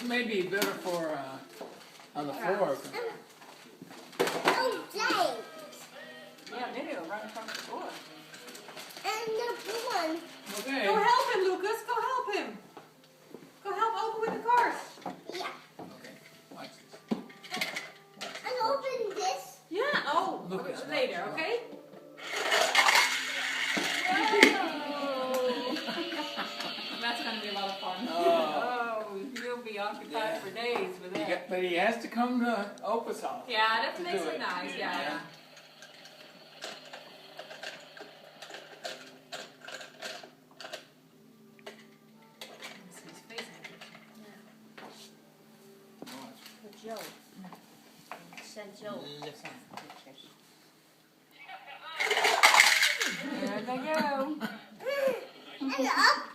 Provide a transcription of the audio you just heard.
This may be better for on the floor. Oh, James. Yeah, maybe it'll run across the floor. And the one. Okay. Go help him, Lucas. Go help him. Go help open with the cars. Yeah. Okay. Watch this. And open this. Yeah. Oh, Lucas, later, watch. okay? That's going to be a lot of fun. Oh. You'll be occupied for days with that. But he has to come to Opa's house. Yeah, that to makes do it nice. Yeah. For Joe. Send Joe some pictures. There they go. And up.